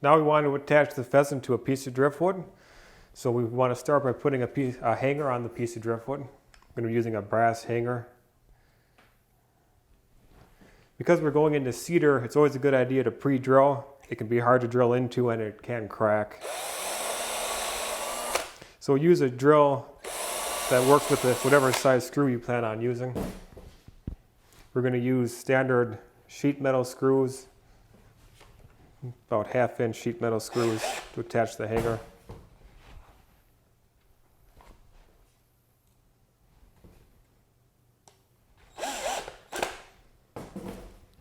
Now we want to attach the pheasant to a piece of driftwood. So we want to start by putting a hanger on the piece of driftwood. I'm going to be using a brass hanger. Because we're going into cedar, it's always a good idea to pre-drill. It can be hard to drill into and it can crack. So use a drill that works with whatever size screw you plan on using. We're going to use standard sheet metal screws, about 1/2 inch sheet metal screws to attach the hanger.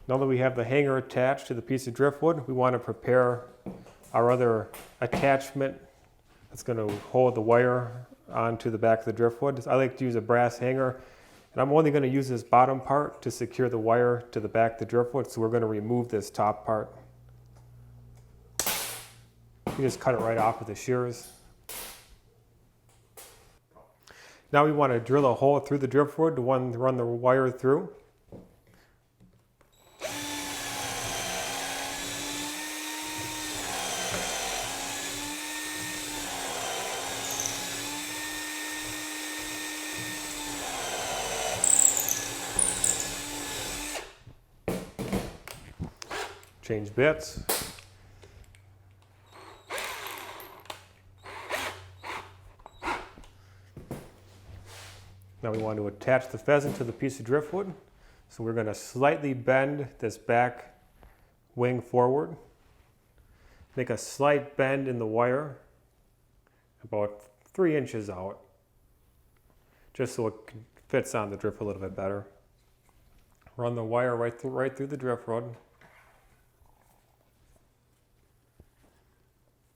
Now that we have the hanger attached to the piece of driftwood, we want to prepare our other attachment that's going to hold the wire onto the back of the driftwood. I like to use a brass hanger, and I'm only going to use this bottom part to secure the wire to the back of the driftwood, so we're going to remove this top part. You just cut it right off with the shears. Now we want to drill a hole through the driftwood to run the wire through. Change bits. Now we want to attach the pheasant to the piece of driftwood. So we're going to slightly bend this back wing forward. Make a slight bend in the wire, about 3 inches out, just so it fits on the driftwood a little bit better. Run the wire right through the driftwood.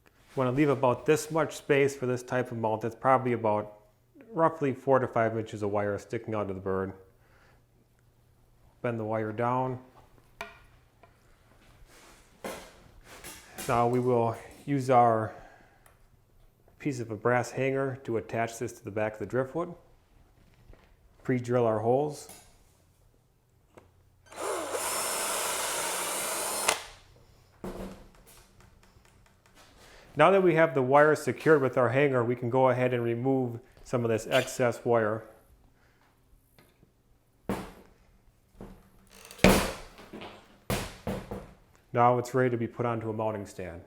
You want to leave about this much space for this type of mount. It's probably about roughly 4 to 5 inches of wire sticking out of the bird. Bend the wire down. Now we will use our piece of a brass hanger to attach this to the back of the driftwood. Pre-drill our holes. Now that we have the wire secured with our hanger, we can go ahead and remove some of this excess wire. Now it's ready to be put onto a mounting stand.